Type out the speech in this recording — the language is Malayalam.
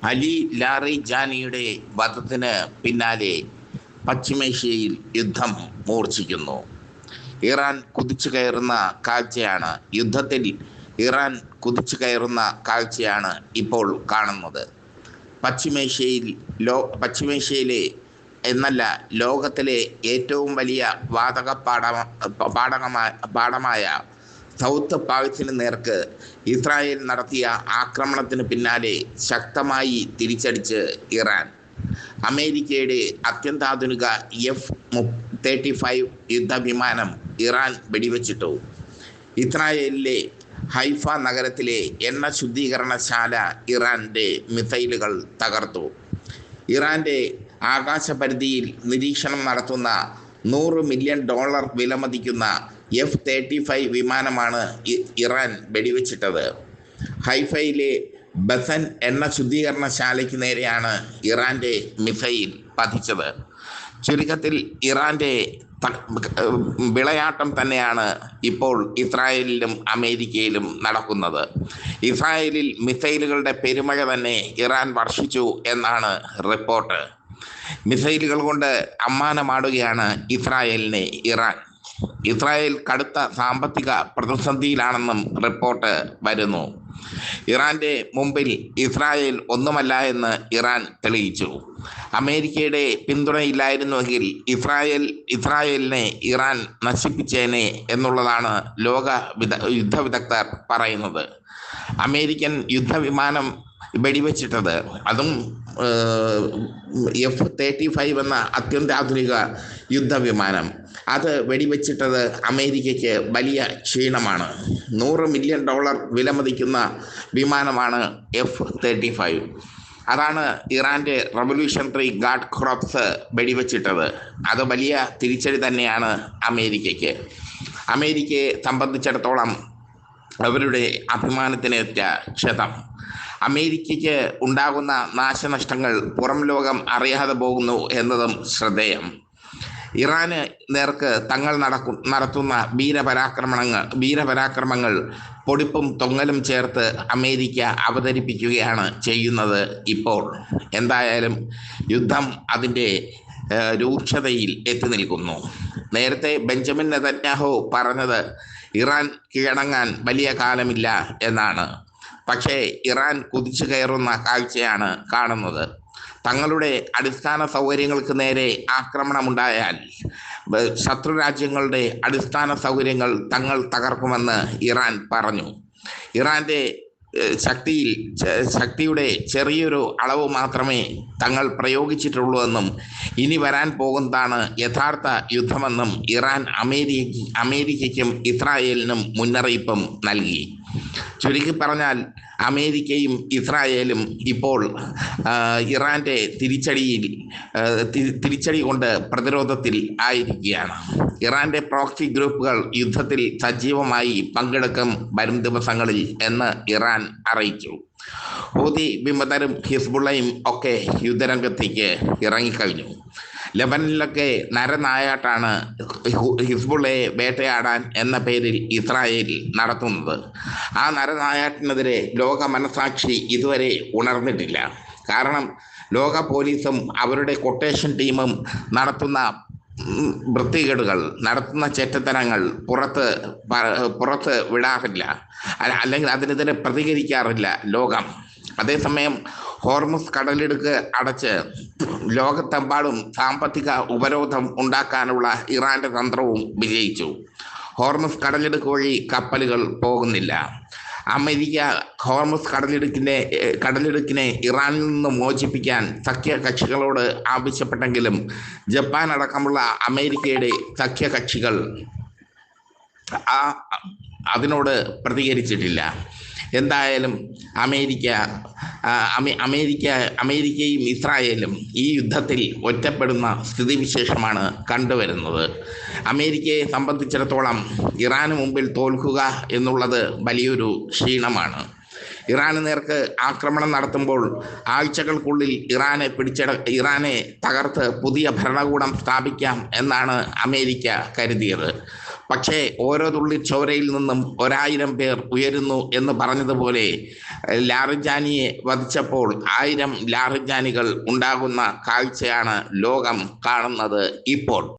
അലി ലാറിജാനിയുടെ വധത്തിന് പിന്നാലെ പശ്ചിമേഷ്യയിൽ യുദ്ധം മൂർച്ഛിക്കുന്നു. ഇറാൻ കുതിച്ചു കയറുന്ന കാഴ്ചയാണ് യുദ്ധത്തിൽ ഇറാൻ കുതിച്ചു കയറുന്ന കാഴ്ചയാണ് ഇപ്പോൾ കാണുന്നത്. പശ്ചിമേഷ്യയിലെ എന്നല്ല, ലോകത്തിലെ ഏറ്റവും വലിയ വാതക പാടമായ സൗത്ത് പാഴ്സിന് നേർക്ക് ഇസ്രായേൽ നടത്തിയ ആക്രമണത്തിന് പിന്നാലെ ശക്തമായി തിരിച്ചടിച്ച് ഇറാൻ. അമേരിക്കയുടെ അത്യന്താധുനിക F-35 യുദ്ധവിമാനം ഇറാൻ വെടിവെച്ചിട്ടു. ഇസ്രായേലിലെ ഹൈഫ നഗരത്തിലെ എണ്ണ ശുദ്ധീകരണശാല ഇറാൻ്റെ മിസൈലുകൾ തകർത്തു. ഇറാൻ്റെ ആകാശപരിധിയിൽ നിരീക്ഷണം നടത്തുന്ന $100 മില്യൺ വിലമതിക്കുന്ന F-35 വിമാനമാണ് ഇറാൻ വെടിവെച്ചിട്ടത്. ഹൈഫയിലെ ബസൻ എണ്ണ ശുദ്ധീകരണശാലയ്ക്ക് നേരെയാണ് ഇറാൻ്റെ മിസൈൽ പതിച്ചത്. ചുരുക്കത്തിൽ ഇറാൻ്റെ വിളയാട്ടം തന്നെയാണ് ഇപ്പോൾ ഇസ്രായേലിലും അമേരിക്കയിലും നടക്കുന്നത്. ഇസ്രായേലിൽ മിസൈലുകളുടെ പെരുമഴ തന്നെ ഇറാൻ വർഷിച്ചു എന്നാണ് റിപ്പോർട്ട്. മിസൈലുകൾ കൊണ്ട് അമ്മാനമാടുകയാണ് ഇസ്രായേലിനെ ഇറാൻ. ഇസ്രായേൽ കടുത്ത സാമ്പത്തിക പ്രതിസന്ധിയിലാണെന്നും റിപ്പോർട്ട് വരുന്നു. ഇറാൻ്റെ മുമ്പിൽ ഇസ്രായേൽ ഒന്നുമല്ല എന്ന് ഇറാൻ തെളിയിച്ചു. അമേരിക്കയുടെ പിന്തുണയില്ലായിരുന്നുവെങ്കിൽ ഇസ്രായേലിനെ ഇറാൻ നശിപ്പിച്ചേനെ എന്നുള്ളതാണ് യുദ്ധ വിദഗ്ധർ പറയുന്നത്. അമേരിക്കൻ യുദ്ധവിമാനം വെടിവെച്ചിട്ടത്, അതും F-35 എന്ന അത്യന്താധുനിക യുദ്ധവിമാനം, അത് വെടിവെച്ചിട്ടത് അമേരിക്കയ്ക്ക് വലിയ ക്ഷീണമാണ്. $100 മില്യൺ വിലമതിക്കുന്ന വിമാനമാണ് F-35. അതാണ് ഇറാൻ്റെ റവല്യൂഷണറി ഗാർഡ് ക്രോപ്സ് വെടിവെച്ചിട്ടത്. അത് വലിയ തിരിച്ചടി തന്നെയാണ് അമേരിക്കയ്ക്ക്. അമേരിക്കയെ സംബന്ധിച്ചിടത്തോളം അവരുടെ അഭിമാനത്തിനേറ്റ ക്ഷതം. അമേരിക്കയ്ക്ക് ഉണ്ടാകുന്ന നാശനഷ്ടങ്ങൾ പുറം ലോകം അറിയാതെ പോകുന്നു എന്നതും ശ്രദ്ധേയം. ഇറാന് നേർക്ക് തങ്ങൾ നടത്തുന്ന വീരപരാക്രമങ്ങൾ പൊടിപ്പും തൊങ്ങലും ചേർത്ത് അമേരിക്ക അവതരിപ്പിക്കുകയാണ് ചെയ്യുന്നത് ഇപ്പോൾ. എന്തായാലും യുദ്ധം അതിൻ്റെ രൂക്ഷതയിൽ എത്തി നിൽക്കുന്നു. നേരത്തെ ബെഞ്ചമിൻ നെതന്യാഹു പറഞ്ഞത് ഇറാൻ കീഴടങ്ങാൻ വലിയ കാലമില്ല എന്നാണ്. പക്ഷേ ഇറാൻ കുതിച്ചു കയറുന്ന കാഴ്ചയാണ് കാണുന്നത്. തങ്ങളുടെ അടിസ്ഥാന സൗകര്യങ്ങൾക്ക് നേരെ ആക്രമണമുണ്ടായാൽ ശത്രു രാജ്യങ്ങളുടെ അടിസ്ഥാന സൗകര്യങ്ങൾ തങ്ങൾ തകർക്കുമെന്ന് ഇറാൻ പറഞ്ഞു. ഇറാൻ്റെ ശക്തിയുടെ ചെറിയൊരു അളവ് മാത്രമേ തങ്ങൾ പ്രയോഗിച്ചിട്ടുള്ളൂ എന്നും ഇനി വരാൻ പോകുന്നതാണ് യഥാർത്ഥ യുദ്ധമെന്നും ഇറാൻ അമേരിക്കയ്ക്കും ഇസ്രായേലിനും മുന്നറിയിപ്പും നൽകി. ചുരുക്കി പറഞ്ഞാൽ അമേരിക്കയും ഇസ്രായേലും ഇപ്പോൾ ഇറാൻ്റെ തിരിച്ചടി കൊണ്ട് പ്രതിരോധത്തിൽ ആയിരിക്കുകയാണ്. ഇറാൻ്റെ പ്രോക്സി ഗ്രൂപ്പുകൾ യുദ്ധത്തിൽ സജീവമായി പങ്കെടുക്കും വരും ദിവസങ്ങളിൽ എന്ന് ഇറാൻ അറിയിച്ചു. ഹൂതി വിമതരും ഹിസ്ബുള്ളയും ഒക്കെ യുദ്ധരംഗത്തേക്ക് ഇറങ്ങിക്കഴിഞ്ഞു. ലെബനനിലൊക്കെ നരനായാട്ടാണ് ഹിസ്ബുള്ളയെ വേട്ടയാടാൻ എന്ന പേരിൽ ഇസ്രായേൽ നടത്തുന്നത്. ആ നരനായാട്ടിനെതിരെ ലോക മനസാക്ഷി ഇതുവരെ ഉണർന്നിട്ടില്ല. കാരണം ലോക പോലീസും അവരുടെ കൊട്ടേഷൻ ടീമും നടത്തുന്ന വൃത്തികേടുകൾ, നടത്തുന്ന ചെറ്റത്തരങ്ങൾ പുറത്ത് വിടാറില്ല, അല്ലെങ്കിൽ അതിനെതിരെ പ്രതികരിക്കാറില്ല ലോകം. അതേസമയം ഹോർമുസ് കടലിടുക്ക് അടച്ച് ലോകത്തെമ്പാടും സാമ്പത്തിക ഉപരോധം ഉണ്ടാക്കാനുള്ള ഇറാൻ്റെ തന്ത്രവും വിജയിച്ചു. ഹോർമുസ് കടലിടുക്ക് വഴി കപ്പലുകൾ പോകുന്നില്ല. അമേരിക്ക ഹോർമുസ് കടലിടുക്കിനെ ഇറാനിൽ നിന്ന് മോചിപ്പിക്കാൻ സഖ്യകക്ഷികളോട് ആവശ്യപ്പെട്ടെങ്കിലും ജപ്പാൻ അടക്കമുള്ള അമേരിക്കയുടെ സഖ്യകക്ഷികൾ അതിനോട് പ്രതികരിച്ചിട്ടില്ല. എന്തായാലും അമേരിക്കയും ഇസ്രായേലും ഈ യുദ്ധത്തിൽ ഒറ്റപ്പെടുന്ന സ്ഥിതിവിശേഷമാണ് കണ്ടുവരുന്നത്. അമേരിക്കയെ സംബന്ധിച്ചിടത്തോളം ഇറാന് മുമ്പിൽ തോൽക്കുക എന്നുള്ളത് വലിയൊരു ക്ഷീണമാണ്. ഇറാന് നേർക്ക് ആക്രമണം നടത്തുമ്പോൾ ആഴ്ചകൾക്കുള്ളിൽ ഇറാനെ തകർത്ത് പുതിയ ഭരണകൂടം സ്ഥാപിക്കാം എന്നാണ് അമേരിക്ക കരുതിയത്. പക്ഷേ ഓരോ തുള്ളി ചോരയിൽ നിന്നും 1000 പേർ ഉയരുന്നു എന്ന് പറഞ്ഞതുപോലെ ലാറിജാനിയെ വധിച്ചപ്പോൾ 1000 ലാറിജാനികൾ ഉണ്ടാകുന്ന കാഴ്ചയാണ് ലോകം കാണുന്നത് ഇപ്പോൾ.